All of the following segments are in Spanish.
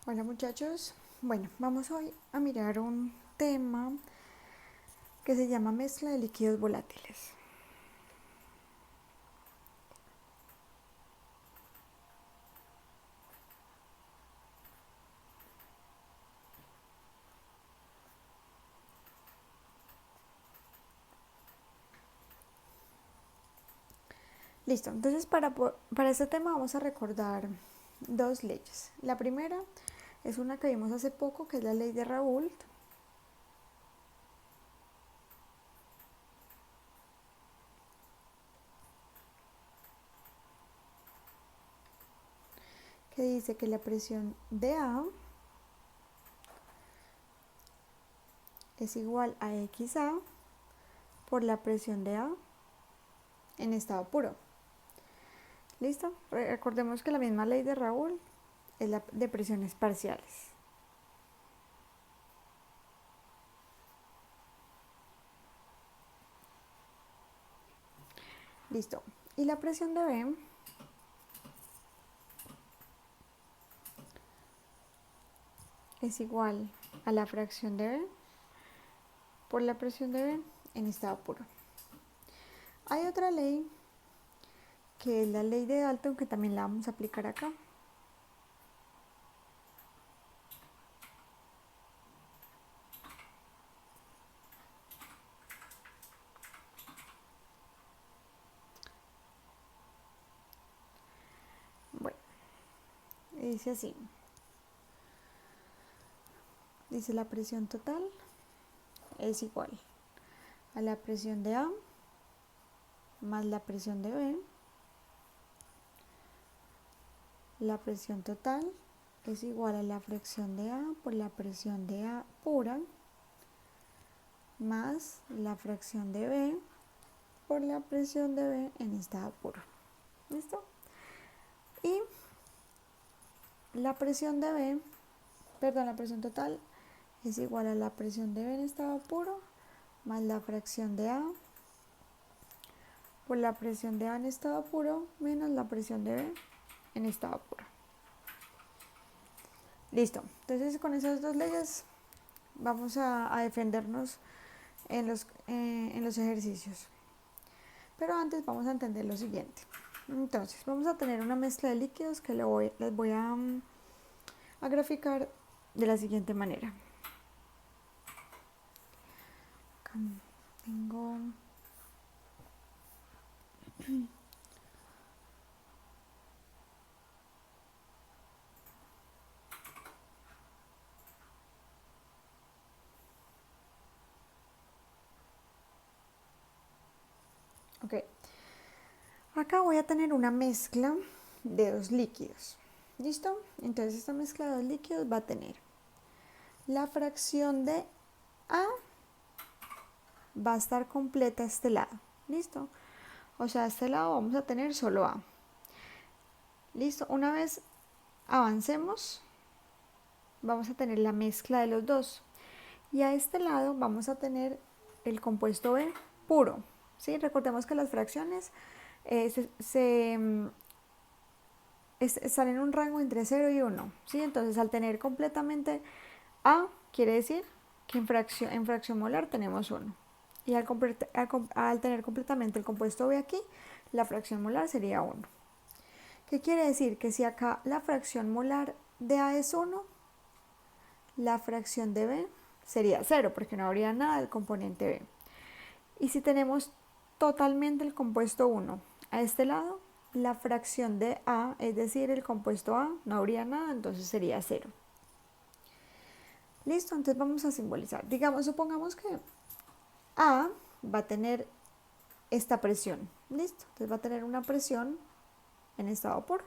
Hola muchachos, bueno, vamos hoy a mirar un tema que se llama mezcla de líquidos volátiles. Listo, entonces para este tema vamos a recordar dos leyes. La primera es una que vimos hace poco, que es la ley de Raoult, que dice que la presión de A es igual a XA por la presión de A en estado puro. ¿Listo? Recordemos que la misma ley de Raoult es la de presiones parciales. Listo. Y la presión de B es igual a la fracción de B por la presión de B en estado puro. Hay otra ley que es la ley de Dalton, que también la vamos a aplicar acá. Bueno, dice así. Dice la presión total es igual a la presión de A más la presión de B. La presión total es igual a la fracción de A por la presión de A pura más la fracción de B por la presión de B en estado puro. ¿Listo? Y la presión de B, perdón, la presión total es igual a la presión de B en estado puro más la fracción de A por la presión de A en estado puro menos la presión de B en estado puro. Listo. Entonces con esas dos leyes vamos a defendernos en los ejercicios. Pero antes vamos a entender lo siguiente. Entonces vamos a tener una mezcla de líquidos que les voy a graficar de la siguiente manera. Acá tengo ok. Acá voy a tener una mezcla de dos líquidos. ¿Listo? Entonces esta mezcla de dos líquidos va a tener la fracción de A va a estar completa a este lado. ¿Listo? O sea, a este lado vamos a tener solo A. ¿Listo? Una vez avancemos, vamos a tener la mezcla de los dos. Y a este lado vamos a tener el compuesto B puro. ¿Sí? Recordemos que las fracciones están en un rango entre 0 y 1. ¿Sí? Entonces, al tener completamente A, quiere decir que en fracción molar tenemos 1. Y al tener completamente el compuesto B aquí, la fracción molar sería 1. ¿Qué quiere decir? Que si acá la fracción molar de A es 1, la fracción de B sería 0, porque no habría nada del componente B. Y si tenemos totalmente el compuesto 1 a este lado, la fracción de A, es decir, el compuesto A, no habría nada, entonces sería 0. Listo, entonces vamos a simbolizar. Digamos, supongamos que A va a tener esta presión. Listo, entonces va a tener una presión en estado puro.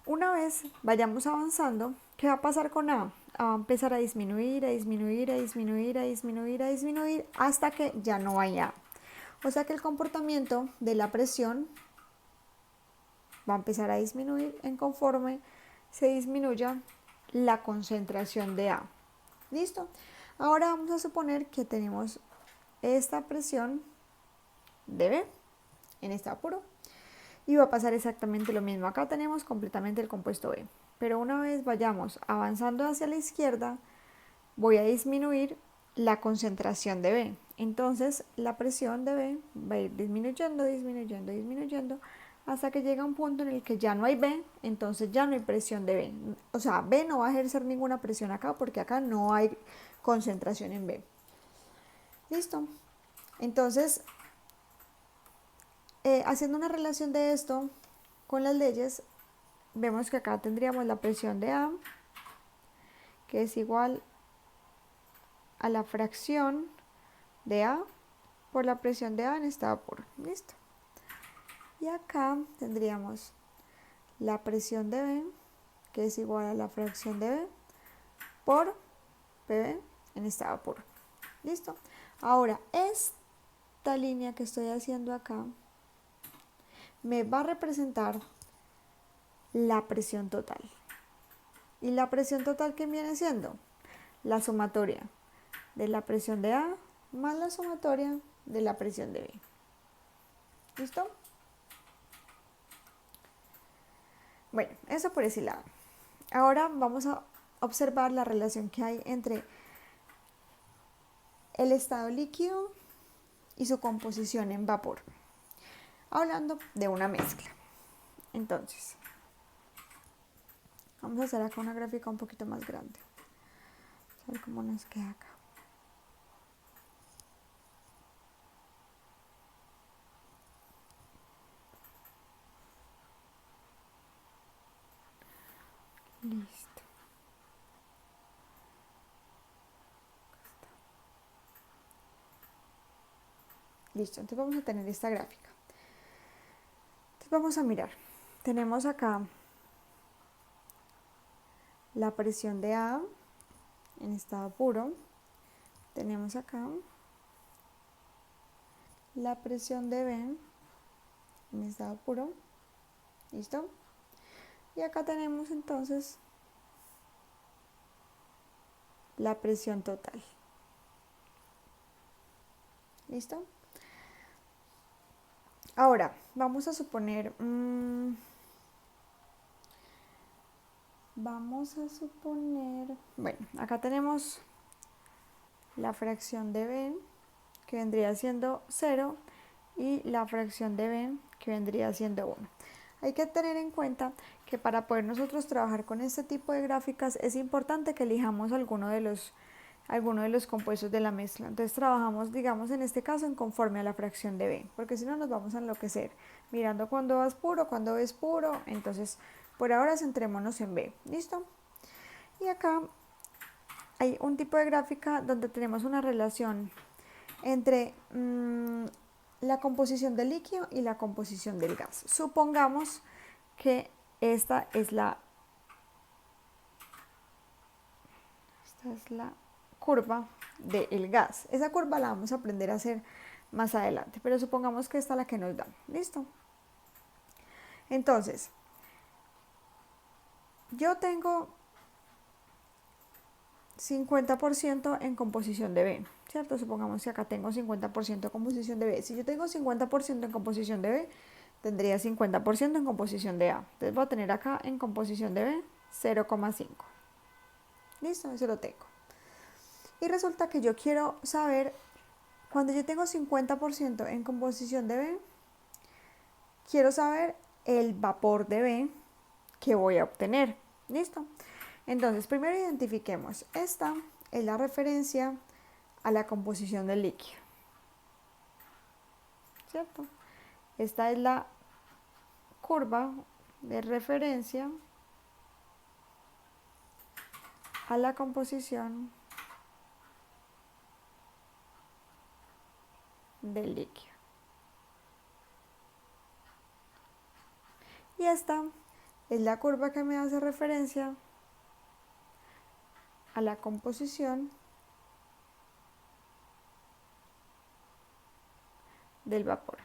Una vez vayamos avanzando, ¿qué va a pasar con A? A va a empezar a disminuir, a disminuir, a disminuir, a disminuir, a disminuir, hasta que ya no haya A. O sea que el comportamiento de la presión va a empezar a disminuir en conforme se disminuya la concentración de A. ¿Listo? Ahora vamos a suponer que tenemos esta presión de B en estado puro y va a pasar exactamente lo mismo. Acá tenemos completamente el compuesto B, pero una vez vayamos avanzando hacia la izquierda, voy a disminuir la concentración de B. Entonces la presión de B va a ir disminuyendo, disminuyendo, disminuyendo, hasta que llega un punto en el que ya no hay B, entonces ya no hay presión de B. O sea, B no va a ejercer ninguna presión acá porque acá no hay concentración en B. Listo. Entonces, haciendo una relación de esto con las leyes, vemos que acá tendríamos la presión de A, que es igual a la fracción de A por la presión de A en estado puro. Listo. Y acá tendríamos la presión de B, que es igual a la fracción de B por PB en estado puro. Listo. Ahora, esta línea que estoy haciendo acá me va a representar la presión total. ¿Y la presión total qué viene siendo? La sumatoria de la presión de A más la sumatoria de la presión de B. ¿Listo? Bueno, eso por ese lado. Ahora vamos a observar la relación que hay entre el estado líquido y su composición en vapor, hablando de una mezcla. Entonces, vamos a hacer acá una gráfica un poquito más grande. A ver cómo nos queda acá. Listo. Listo, entonces vamos a tener esta gráfica. Entonces vamos a mirar. Tenemos acá la presión de A en estado puro. Tenemos acá la presión de B en estado puro. ¿Listo? Y acá tenemos entonces la presión total. ¿Listo? Ahora, vamos a suponer, bueno, acá tenemos la fracción de B, que vendría siendo 0, y la fracción de B, que vendría siendo 1. Hay que tener en cuenta que para poder nosotros trabajar con este tipo de gráficas es importante que elijamos alguno de los compuestos de la mezcla. Entonces trabajamos, digamos, en este caso en conforme a la fracción de B, porque si no nos vamos a enloquecer mirando cuándo es puro, cuándo es puro. Entonces, por ahora centrémonos en B. ¿Listo? Y acá hay un tipo de gráfica donde tenemos una relación entre la composición del líquido y la composición del gas. Supongamos que esta es la curva del gas. Esa curva la vamos a aprender a hacer más adelante, pero supongamos que esta es la que nos da. ¿Listo? Entonces, yo tengo 50% en composición de B, ¿cierto? Supongamos que acá tengo 50% de composición de B. Si yo tengo 50% en composición de B, tendría 50% en composición de A. Entonces voy a tener acá en composición de B 0,5. ¿Listo? Eso lo tengo. Y resulta que yo quiero saber, cuando yo tengo 50% en composición de B, quiero saber el vapor de B que voy a obtener. ¿Listo? Entonces, primero identifiquemos. Esta es la referencia a la composición del líquido. ¿Cierto? Esta es la curva de referencia a la composición del líquido. Y esta es la curva que me hace referencia a la composición del vapor.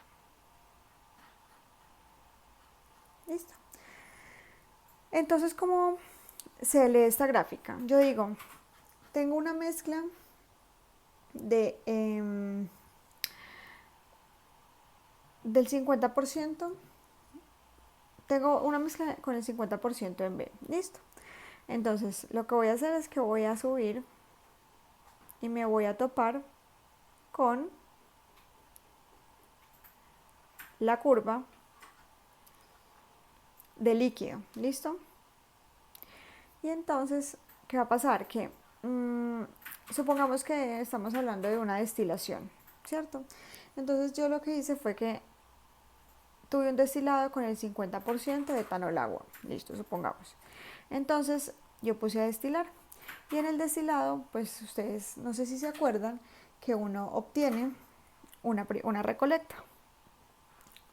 ¿Listo? Entonces, ¿cómo se lee esta gráfica? Yo digo, tengo una mezcla de del 50% tengo una mezcla con el 50% en B, listo. Entonces lo que voy a hacer es que voy a subir y me voy a topar con la curva de líquido, listo. Y entonces, ¿qué va a pasar? Que supongamos que estamos hablando de una destilación, ¿cierto? Entonces yo lo que hice fue que tuve un destilado con el 50% de etanol agua, listo, supongamos. Entonces yo puse a destilar y en el destilado, pues ustedes no sé si se acuerdan que uno obtiene una recolecta.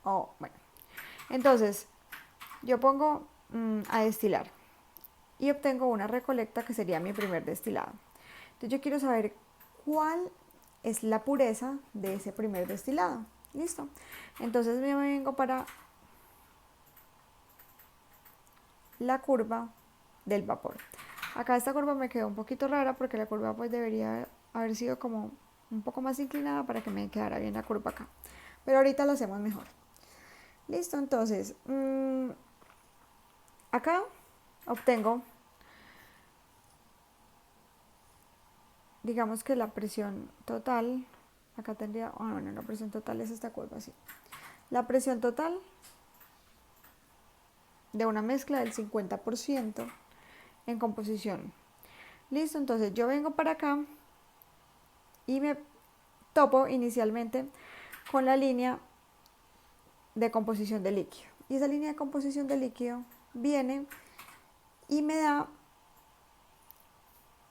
Bueno, entonces yo pongo a destilar y obtengo una recolecta que sería mi primer destilado. Entonces yo quiero saber cuál es la pureza de ese primer destilado. ¿Listo? Entonces me vengo para la curva del vapor. Acá esta curva me quedó un poquito rara porque la curva pues debería haber sido como un poco más inclinada para que me quedara bien la curva acá. Pero ahorita lo hacemos mejor. Listo, entonces acá obtengo, digamos que la presión total, acá tendría, bueno, la presión total es esta curva así. La presión total de una mezcla del 50% en composición. Listo, entonces yo vengo para acá y me topo inicialmente con la línea de composición de líquido. Y esa línea de composición de líquido viene y me da,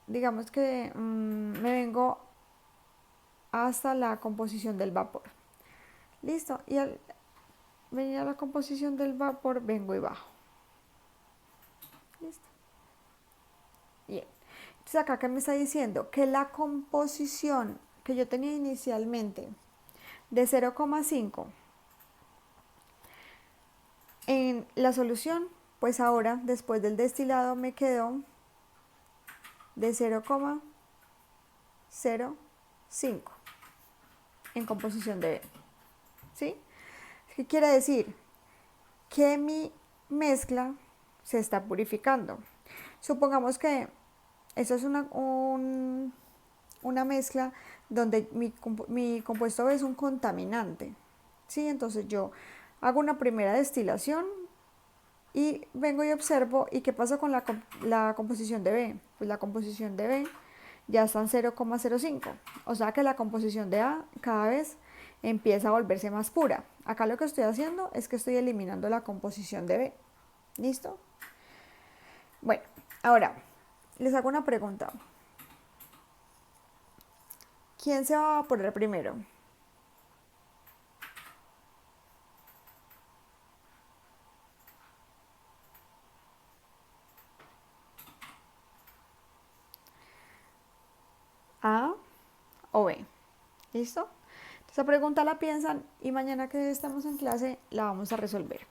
digamos que me vengo hasta la composición del vapor. Listo, y al venir a la composición del vapor vengo y bajo. Listo. Bien. Entonces acá que me está diciendo que la composición que yo tenía inicialmente de 0,5 en la solución, pues ahora después del destilado me quedó de 0,05 en composición de B. ¿Sí? ¿Qué quiere decir? Que mi mezcla se está purificando. Supongamos que eso es una mezcla donde mi compuesto B es un contaminante. ¿Sí? Entonces yo hago una primera destilación y vengo y observo, ¿y qué pasa con la composición de B? Pues la composición de B ya está en 0,05, o sea que la composición de A cada vez empieza a volverse más pura. Acá lo que estoy haciendo es que estoy eliminando la composición de B. ¿Listo? Bueno, ahora les hago una pregunta. ¿Quién se va a evaporar primero? ¿A o B? ¿Listo? Esa pregunta la piensan y mañana que estamos en clase la vamos a resolver.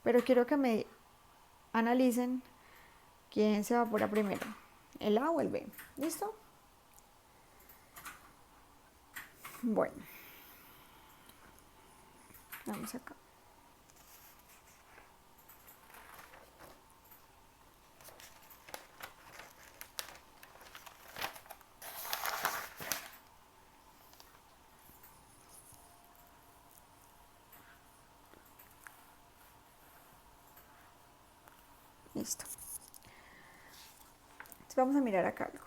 Pero quiero que me analicen quién se evapora primero, el A o el B. ¿Listo? Bueno, vamos acá. Listo. Entonces vamos a mirar acá algo.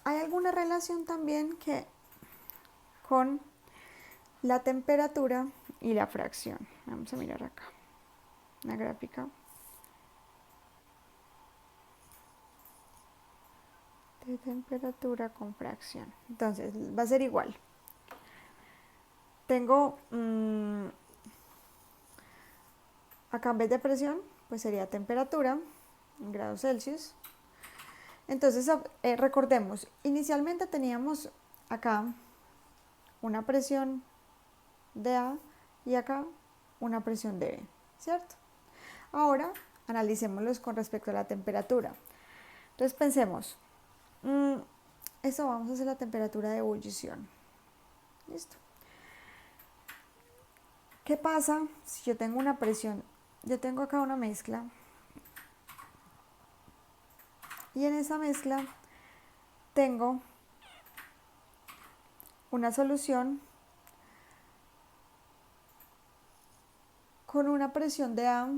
Hay alguna relación también que con la temperatura y la fracción. Vamos a mirar acá. Una gráfica de temperatura con fracción. Entonces va a ser igual. Tengo acá en vez de presión, pues sería temperatura en grados Celsius. Entonces recordemos, inicialmente teníamos acá una presión de A y acá una presión de B, ¿cierto? Ahora analicémoslos con respecto a la temperatura. Entonces pensemos, eso vamos a hacer la temperatura de ebullición. ¿Listo? ¿Qué pasa si yo tengo una presión yo tengo acá una mezcla y en esa mezcla tengo una solución con una presión de A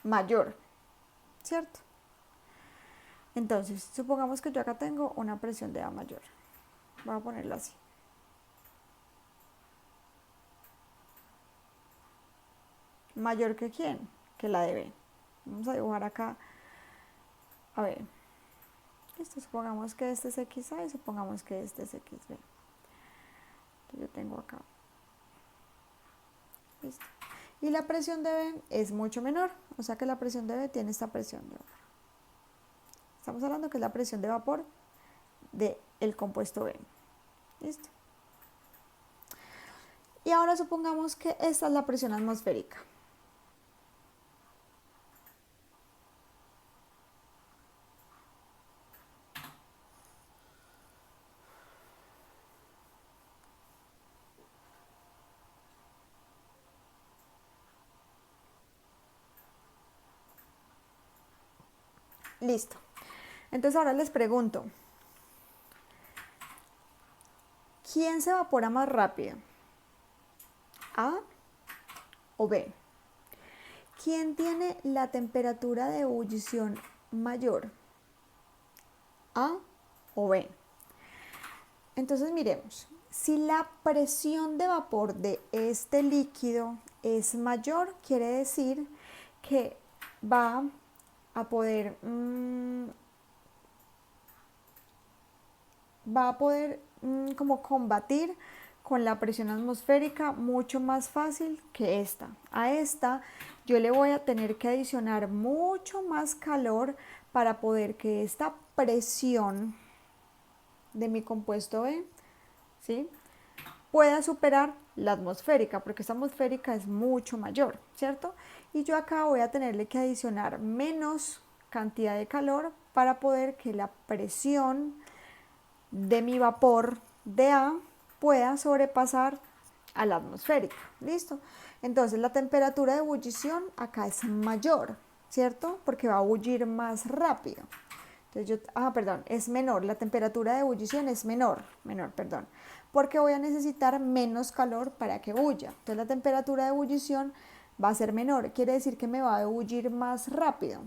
mayor, ¿cierto? Entonces, supongamos que yo acá tengo una presión de A mayor. Voy a ponerla así. ¿Mayor que quién? Que la de B. Vamos a dibujar acá. A ver. Listo, supongamos que este es XA y supongamos que este es XB. Entonces yo tengo acá. Listo. Y la presión de B es mucho menor. O sea que la presión de B tiene esta presión de vapor. Estamos hablando que es la presión de vapor del compuesto B. Listo. Y ahora supongamos que esta es la presión atmosférica. Listo. Entonces ahora les pregunto, ¿quién se evapora más rápido? ¿A o B? ¿Quién tiene la temperatura de ebullición mayor? ¿A o B? Entonces miremos, si la presión de vapor de este líquido es mayor, quiere decir que va a poder como combatir con la presión atmosférica mucho más fácil que esta. A esta yo le voy a tener que adicionar mucho más calor para poder que esta presión de mi compuesto B, ¿sí?, pueda superar la atmosférica, porque esta atmosférica es mucho mayor, ¿cierto? Y yo acá voy a tenerle que adicionar menos cantidad de calor para poder que la presión de mi vapor de A pueda sobrepasar a la atmosférica. ¿Listo? Entonces la temperatura de ebullición acá es mayor, ¿cierto? Porque va a bullir más rápido. Entonces es menor, la temperatura de ebullición es menor, porque voy a necesitar menos calor para que bulla. Entonces la temperatura de ebullición va a ser menor, quiere decir que me va a ebullir más rápido.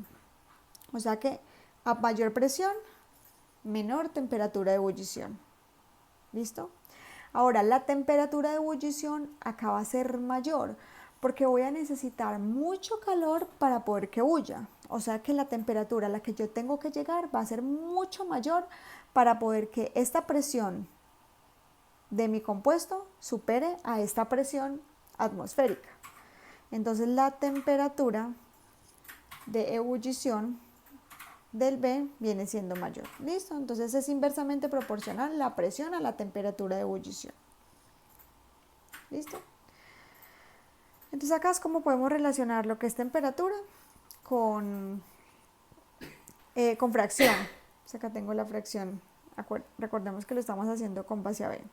O sea que a mayor presión, menor temperatura de ebullición. ¿Listo? Ahora, la temperatura de ebullición acá va a ser mayor porque voy a necesitar mucho calor para poder que bulla. O sea que la temperatura a la que yo tengo que llegar va a ser mucho mayor para poder que esta presión de mi compuesto supere a esta presión atmosférica. Entonces la temperatura de ebullición del B viene siendo mayor. ¿Listo? Entonces es inversamente proporcional la presión a la temperatura de ebullición. ¿Listo? Entonces acá es como podemos relacionar lo que es temperatura con fracción. Entonces acá tengo la fracción. Recordemos que lo estamos haciendo con base a B.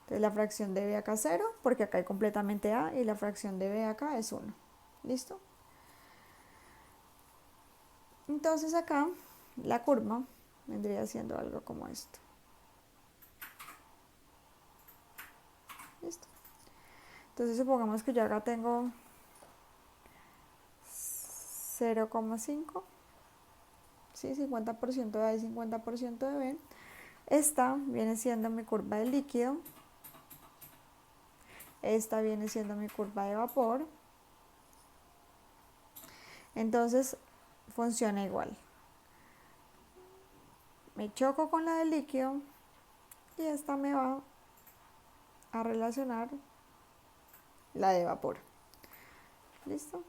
Entonces la fracción de B acá es 0, porque acá hay completamente A, y la fracción de B acá es 1. ¿Listo? Entonces acá la curva vendría siendo algo como esto. ¿Listo? Entonces supongamos que yo acá tengo 0,5, ¿sí? 50% de A y 50% de B. Esta viene siendo mi curva de líquido. Esta viene siendo mi curva de vapor. Entonces funciona igual. Me choco con la de líquido y esta me va a relacionar la de vapor. ¿Listo?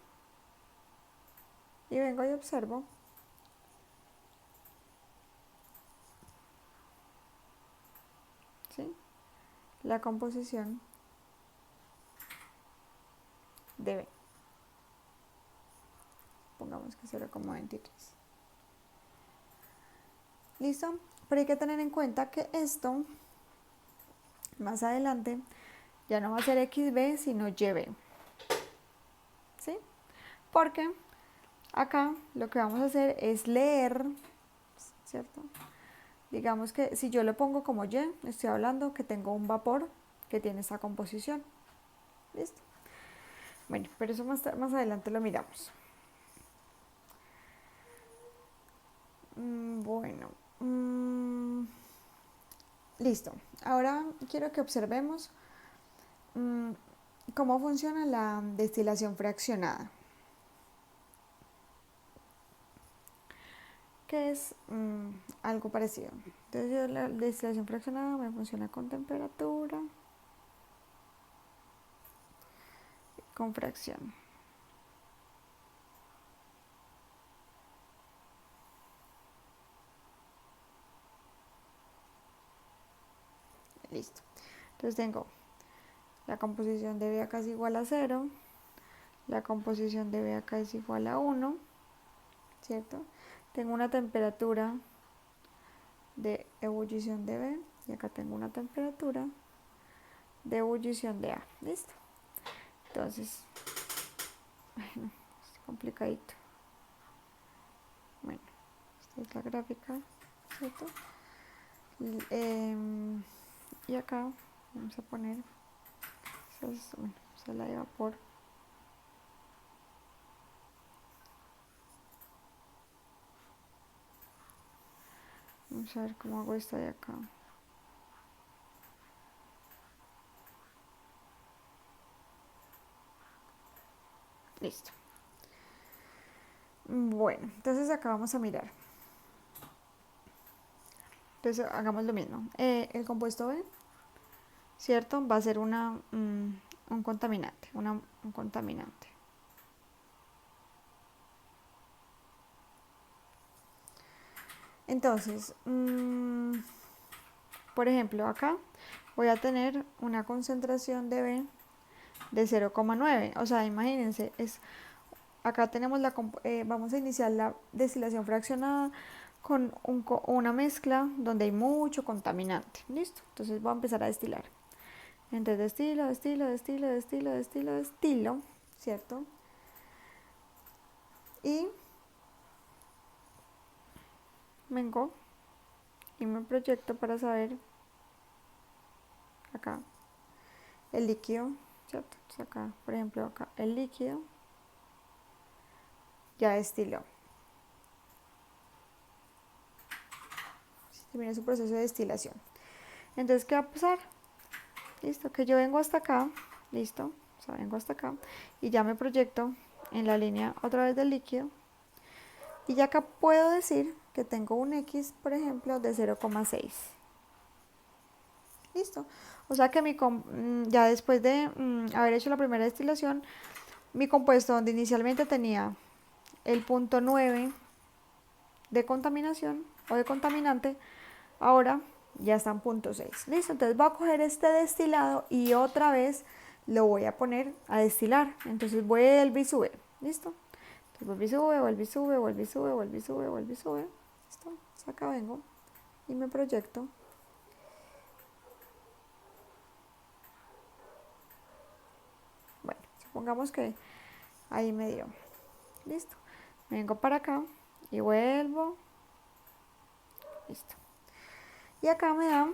Y vengo y observo ¿sí?, la composición de B. Pongamos que 0,23. ¿Listo? Pero hay que tener en cuenta que esto más adelante ya no va a ser XB sino YB. ¿Sí? porque acá lo que vamos a hacer es leer, ¿cierto? Digamos que si yo lo pongo como Y, estoy hablando que tengo un vapor que tiene esta composición. ¿Listo? Bueno, pero eso más adelante lo miramos. Bueno, listo. Ahora quiero que observemos cómo funciona la destilación fraccionada. Que es algo parecido. Entonces la destilación fraccionada me funciona con temperatura, con fracción. Listo. Entonces tengo la composición de B acá es igual a 0, la composición de B acá es igual a 1, ¿cierto? Tengo una temperatura de ebullición de B y acá tengo una temperatura de ebullición de A. ¿Listo? Entonces, bueno, es complicadito. Bueno, esta es la gráfica, ¿cierto? Y acá vamos a poner, bueno, esa es la de vapor. Vamos a ver cómo hago esta de acá. Listo. Bueno, entonces acá vamos a mirar. Entonces hagamos lo mismo. El compuesto B, ¿cierto? Va a ser un contaminante, un contaminante. Entonces, por ejemplo, acá voy a tener una concentración de B de 0,9. O sea, imagínense, acá tenemos vamos a iniciar la destilación fraccionada con una mezcla donde hay mucho contaminante. ¿Listo? Entonces voy a empezar a destilar. Entonces destilo, ¿cierto? Y vengo y me proyecto para saber acá el líquido, ¿cierto? Entonces acá, por ejemplo, acá el líquido ya destiló. Termina su proceso de destilación. Entonces, ¿qué va a pasar? Listo, que yo vengo hasta acá, listo, o sea, vengo hasta acá y ya me proyecto en la línea otra vez del líquido y ya acá puedo decir que tengo un X, por ejemplo, de 0,6. Listo. O sea que ya después de haber hecho la primera destilación, mi compuesto donde inicialmente tenía el punto 9 de contaminación o de contaminante, ahora ya está en punto 6. Listo, entonces voy a coger este destilado y otra vez lo voy a poner a destilar. Entonces vuelve y sube. ¿Listo? Entonces vuelve y sube, vuelve y sube, vuelve y sube, vuelve y sube, vuelve y sube. ¿Listo? Entonces acá vengo y me proyecto. Bueno, supongamos que ahí me dio. Listo. Vengo para acá y vuelvo. Listo. Y acá me da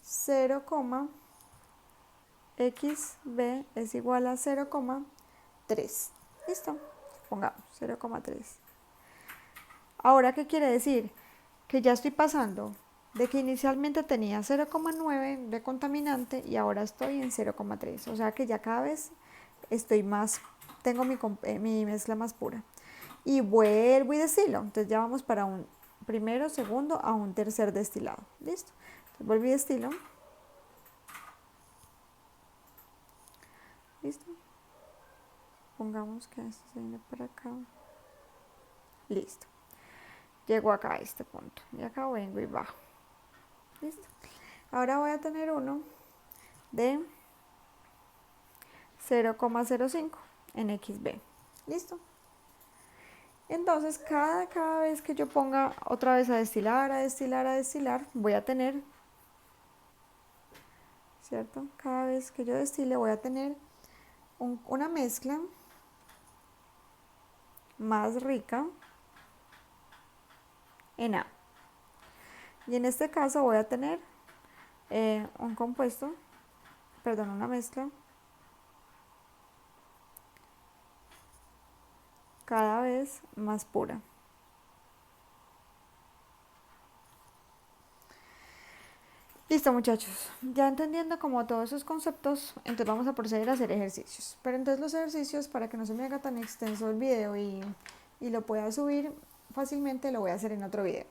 0,xb es igual a 0,3. Listo. Pongamos 0,3. Ahora, ¿qué quiere decir? Que ya estoy pasando de que inicialmente tenía 0,9 de contaminante y ahora estoy en 0,3. O sea que ya cada vez tengo mi mezcla más pura. Y vuelvo y destilo. Entonces ya vamos para un primero, segundo, a un tercer destilado. ¿Listo? Entonces vuelvo y destilo. ¿Listo? Pongamos que esto se viene para acá. Listo. Llego acá a este punto. Y acá vengo y bajo. ¿Listo? Ahora voy a tener uno de 0,05 en XB. ¿Listo? Entonces, cada vez que yo ponga otra vez a destilar, voy a tener, ¿cierto? Cada vez que yo destile voy a tener una mezcla más rica en A. Y en este caso voy a tener un compuesto, perdón, una mezcla cada vez más pura. Listo, muchachos, ya entendiendo como todos esos conceptos, entonces vamos a proceder a hacer ejercicios. Pero entonces los ejercicios, para que no se me haga tan extenso el video y lo pueda subir fácilmente, lo voy a hacer en otro video.